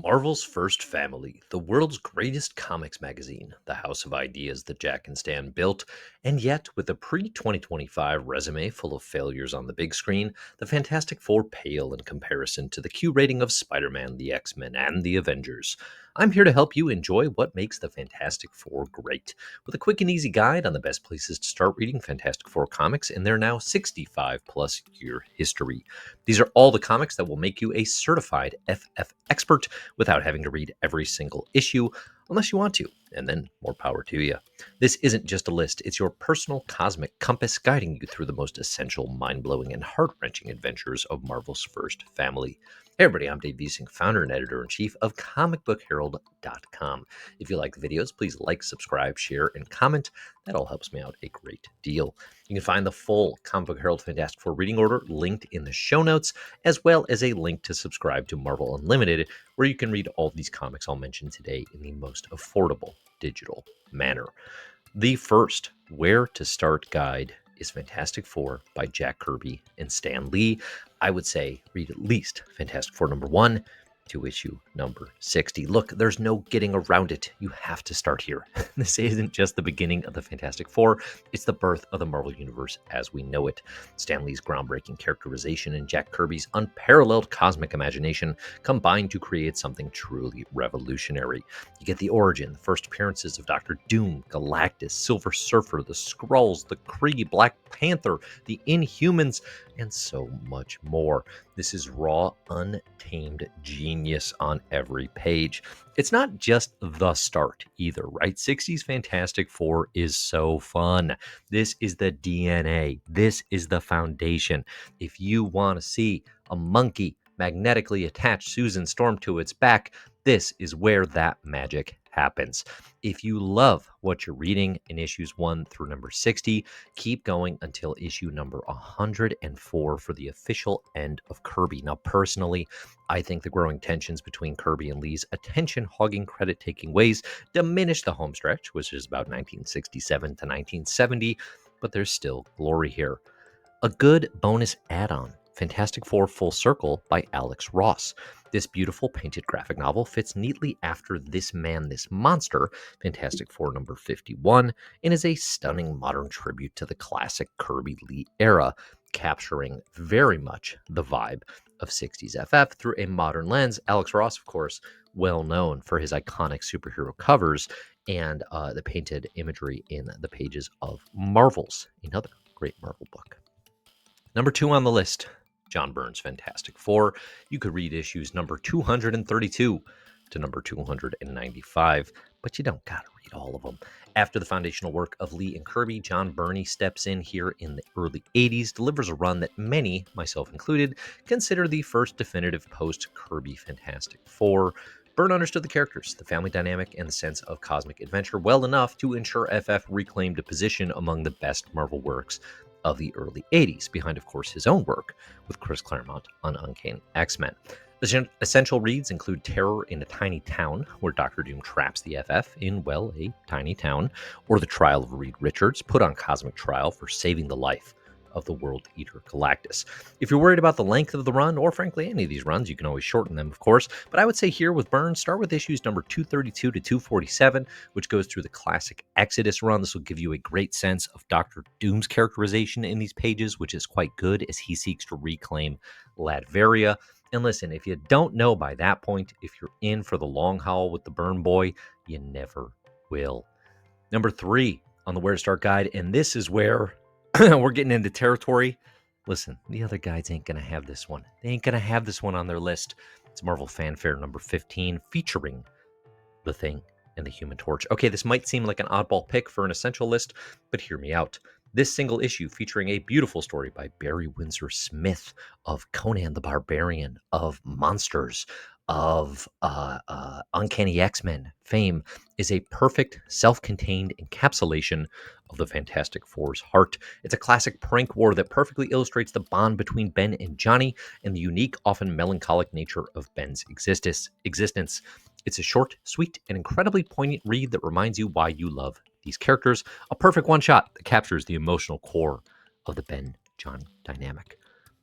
Marvel's First Family, the world's greatest comics magazine, the house of ideas that Jack and Stan built, and yet with a pre 2025 resume full of failures on the big screen, the Fantastic Four pale in comparison to the Q rating of Spider Man, the X Men, and the Avengers. I'm here to help you enjoy what makes the Fantastic Four great, with a quick and easy guide on the best places to start reading Fantastic Four comics in their now 65 plus year history. These are all the comics that will make you a certified FF expert without having to read every single issue, unless you want to, and then more power to you. This isn't just a list, it's your personal cosmic compass guiding you through the most essential, mind-blowing, and heart-wrenching adventures of Marvel's First Family. Hey everybody, I'm Dave Wiesing, founder and editor-in-chief of comicbookherald.com. If you like the videos, please like, subscribe, share, and comment. That all helps me out a great deal. You can find the full Comic Book Herald Fantastic Four reading order linked in the show notes, as well as a link to subscribe to Marvel Unlimited, where you can read all of these comics I'll mention today in the most affordable digital manner. The first Where to Start guide is Fantastic Four by Jack Kirby and Stan Lee. I would say read at least Fantastic Four number 1 to issue number 60. Look, there's no getting around it. You have to start here. This isn't just the beginning of the Fantastic Four, it's the birth of the Marvel Universe as we know it. Stan Lee's groundbreaking characterization and Jack Kirby's unparalleled cosmic imagination combine to create something truly revolutionary. You get the origin, the first appearances of Doctor Doom, Galactus, Silver Surfer, the Skrulls, the Kree, Black Panther, the Inhumans, and so much more. This is raw, untamed genius on every page. It's not just the start either, right? 60s Fantastic Four is so fun. This is the DNA. This is the foundation. If you want to see a monkey magnetically attach Susan Storm to its back, this is where that magic happens. If you love what you're reading in issues 1 through number 60, keep going until issue number 104 for the official end of Kirby. Now, personally, I think the growing tensions between Kirby and Lee's attention-hogging, credit-taking ways diminish the home stretch, which is about 1967 to 1970, but there's still glory here. A good bonus add-on, Fantastic Four Full Circle by Alex Ross. This beautiful painted graphic novel fits neatly after This Man, This Monster, Fantastic Four number 51, and is a stunning modern tribute to the classic Kirby Lee era, capturing very much the vibe of 60s FF through a modern lens. Alex Ross, of course, well known for his iconic superhero covers and the painted imagery in the pages of Marvels, another great Marvel book. Number 2 on the list, John Byrne's Fantastic Four. You could read issues number 232 to number 295, but you don't gotta read all of them. After the foundational work of Lee and Kirby, John Byrne steps in here in the early 80s, delivers a run that many, myself included, consider the first definitive post-Kirby Fantastic Four. Byrne understood the characters, the family dynamic, and the sense of cosmic adventure well enough to ensure FF reclaimed a position among the best Marvel works of the early 80s, behind, of course, his own work with Chris Claremont on Uncanny X-Men. Essential reads include Terror in a Tiny Town, where Doctor Doom traps the FF in, well, a tiny town, or The Trial of Reed Richards, put on cosmic trial for saving the life of the World Eater Galactus. If you're worried about the length of the run, or frankly any of these runs, you can always shorten them, of course, but I would say here with Byrne, start with issues number 232 to 247, which goes through the classic Exodus run. This will give you a great sense of Doctor Doom's characterization in these pages, which is quite good as he seeks to reclaim Latveria. And listen, if you don't know by that point, if you're in for the long haul with the Byrne boy, you never will. Number 3 on the Where to Start guide, and this is where we're getting into territory. Listen, the other guys ain't going to have this one. They ain't going to have this one on their list. It's Marvel Fanfare number 15, featuring The Thing and the Human Torch. Okay, this might seem like an oddball pick for an essential list, but hear me out. This single issue featuring a beautiful story by Barry Windsor Smith of Conan the Barbarian, of Monsters, of Uncanny X-Men fame, is a perfect self-contained encapsulation of the Fantastic Four's heart. It's a classic prank war that perfectly illustrates the bond between Ben and Johnny and the unique, often melancholic nature of Ben's existence. It's a short, sweet, and incredibly poignant read that reminds you why you love these characters. A perfect one-shot that captures the emotional core of the Ben-John dynamic.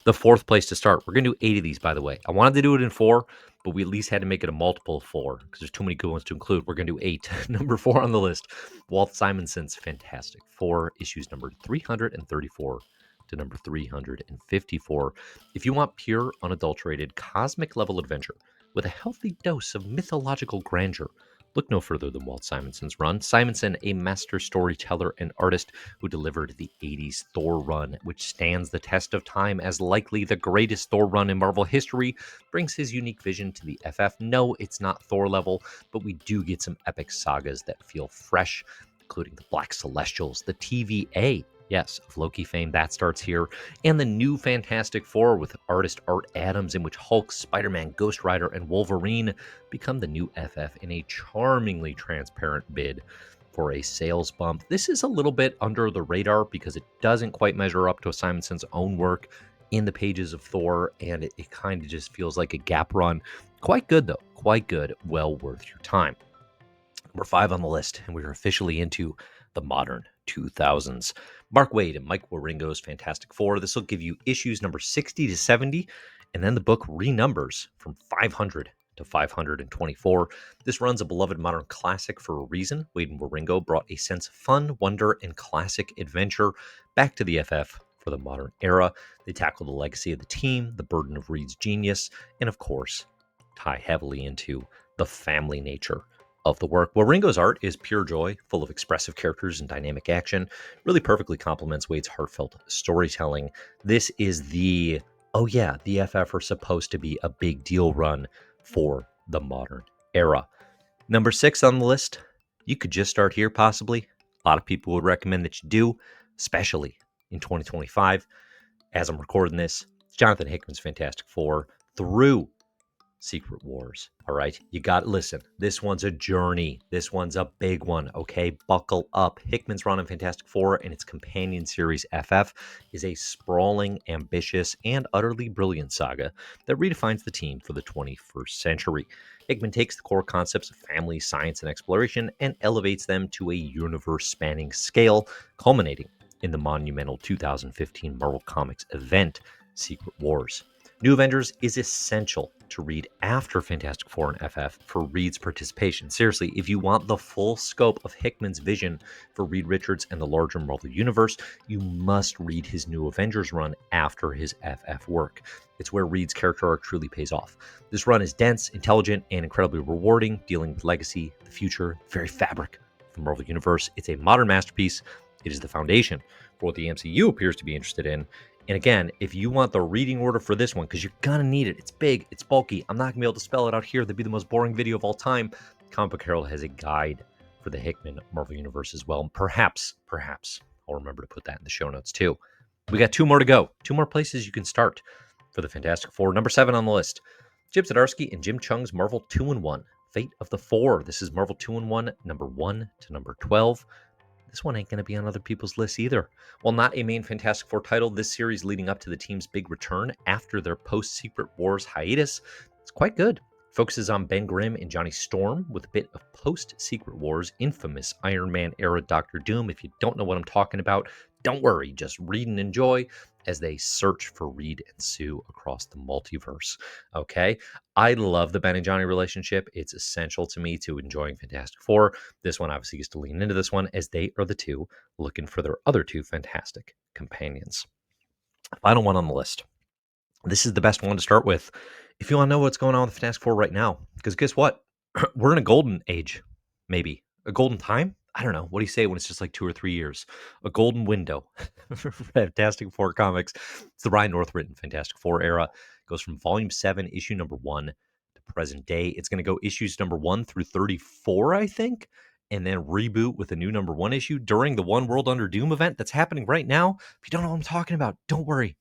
The fourth place to start. We're going to do 8 of these, by the way. I wanted to do it in 4, but we at least had to make it a multiple of 4 because there's too many good ones to include. We're going to do 8. Number 4 on the list, Walt Simonson's Fantastic Four, issues number 334 to number 354. If you want pure, unadulterated, cosmic level adventure with a healthy dose of mythological grandeur, look no further than Walt Simonson's run. Simonson, a master storyteller and artist who delivered the 80s Thor run, which stands the test of time as likely the greatest Thor run in Marvel history, brings his unique vision to the FF. No, it's not Thor level, but we do get some epic sagas that feel fresh, including the Black Celestials, the TVA, yes, of Loki fame, that starts here, and the new Fantastic Four with artist Art Adams, in which Hulk, Spider-Man, Ghost Rider, and Wolverine become the new FF in a charmingly transparent bid for a sales bump. This is a little bit under the radar because it doesn't quite measure up to Simonson's own work in the pages of Thor, and it kind of just feels like a gap run. Quite good, though. Quite good. Well worth your time. Number 5 on the list, and we're officially into the modern 2000s. Mark Waid and Mike Wieringo's Fantastic Four. This will give you issues number 60 to 70, and then the book renumbers from 500 to 524. This run's a beloved modern classic for a reason. Waid and Wieringo brought a sense of fun, wonder, and classic adventure back to the FF for the modern era. They tackle the legacy of the team, the burden of Reed's genius, and of course, tie heavily into the family nature of the work. Wieringo's art is pure joy, full of expressive characters and dynamic action. Really perfectly complements Waid's heartfelt storytelling. This is the FF are supposed to be a big deal run for the modern era. Number 6 on the list, you could just start here possibly. A lot of people would recommend that you do, especially in 2025. As I'm recording this, it's Jonathan Hickman's Fantastic Four through Secret Wars. All right, you got to listen. This one's a journey. This one's a big one. Okay, buckle up. Hickman's run on Fantastic Four and its companion series FF is a sprawling, ambitious, and utterly brilliant saga that redefines the team for the 21st century. Hickman takes the core concepts of family, science, and exploration and elevates them to a universe-spanning scale, culminating in the monumental 2015 Marvel Comics event, Secret Wars. New Avengers is essential to read after Fantastic Four and FF for Reed's participation. Seriously, if you want the full scope of Hickman's vision for Reed Richards and the larger Marvel Universe, you must read his New Avengers run after his FF work. It's where Reed's character arc truly pays off. This run is dense, intelligent, and incredibly rewarding, dealing with legacy, the future, the very fabric of the Marvel Universe. It's a modern masterpiece. It is the foundation for what the MCU appears to be interested in. And again, if you want the reading order for this one, because you're going to need it, it's big, it's bulky, I'm not going to be able to spell it out here. That'd be the most boring video of all time. Comic Book Herald has a guide for the Hickman Marvel Universe as well. And perhaps, I'll remember to put that in the show notes too. We got 2 more to go. 2 more places you can start for the Fantastic Four. Number 7 on the list, Jim Zdarsky and Jim Chung's Marvel 2-in-1, Fate of the Four. This is Marvel 2-in-1, number 1 to number 12. This one ain't going to be on other people's lists either. While not a main Fantastic Four title, this series leading up to the team's big return after their post-Secret Wars hiatus, it's quite good. Focuses on Ben Grimm and Johnny Storm with a bit of post-Secret Wars, infamous Iron Man era Doctor Doom. If you don't know what I'm talking about, don't worry, just read and enjoy as they search for Reed and Sue across the multiverse. Okay? I love the Ben and Johnny relationship. It's essential to me to enjoying Fantastic Four. This one obviously gets to lean into this one as they are the two looking for their other 2 fantastic companions. Final one on the list. This is the best one to start with if you want to know what's going on with Fantastic Four right now. Because guess what? We're in a golden age, maybe. A golden time? I don't know. What do you say when it's just like 2 or 3 years? A golden window for Fantastic Four comics. It's the Ryan North written Fantastic Four era. It goes from volume 7, issue number 1 to present day. It's going to go issues number 1 through 34, I think, and then reboot with a new number 1 issue during the One World Under Doom event that's happening right now. If you don't know what I'm talking about, don't worry.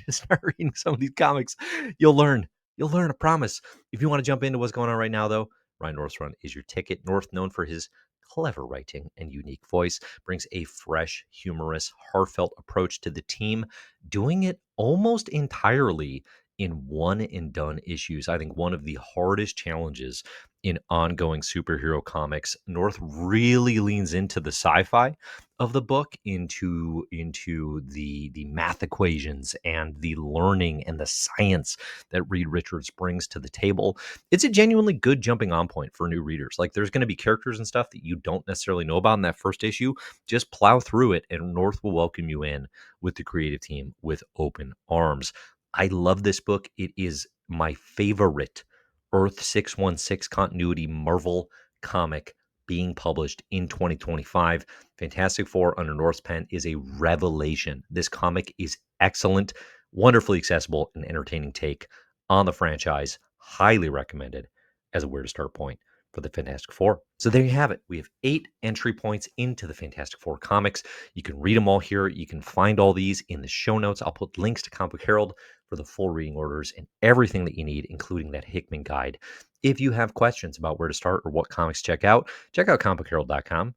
Just start reading some of these comics. You'll learn. You'll learn, I promise. If you want to jump into what's going on right now, though, Ryan North's run is your ticket. North, known for his clever writing and unique voice, brings a fresh, humorous, heartfelt approach to the team, doing it almost entirely in one and done issues. I think one of the hardest challenges in ongoing superhero comics. North really leans into the sci-fi of the book, into the math equations and the learning and the science that Reed Richards brings to the table. It's a genuinely good jumping on point for new readers. Like, there's going to be characters and stuff that you don't necessarily know about in that first issue. Just plow through it, and North will welcome you in with the creative team with open arms. I love this book. It is my favorite Earth 616 continuity Marvel comic being published in 2025. Fantastic Four under North's pen is a revelation. This comic is excellent, wonderfully accessible, and entertaining take on the franchise. Highly recommended as a where to start point for the Fantastic Four. So there you have it. We have 8 entry points into the Fantastic Four comics. You can read them all here. You can find all these in the show notes. I'll put links to Comic Book Herald for the full reading orders and everything that you need, including that Hickman guide. If you have questions about where to start or what comics to check out comicbookherald.com.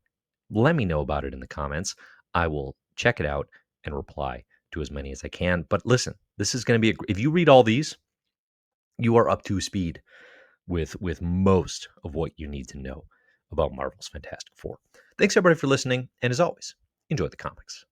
Let me know about it in the comments. I will check it out and reply to as many as I can. But listen, this is going to be if you read all these, you are up to speed with most of what you need to know about Marvel's Fantastic Four. Thanks everybody for listening, and as always, enjoy the comics.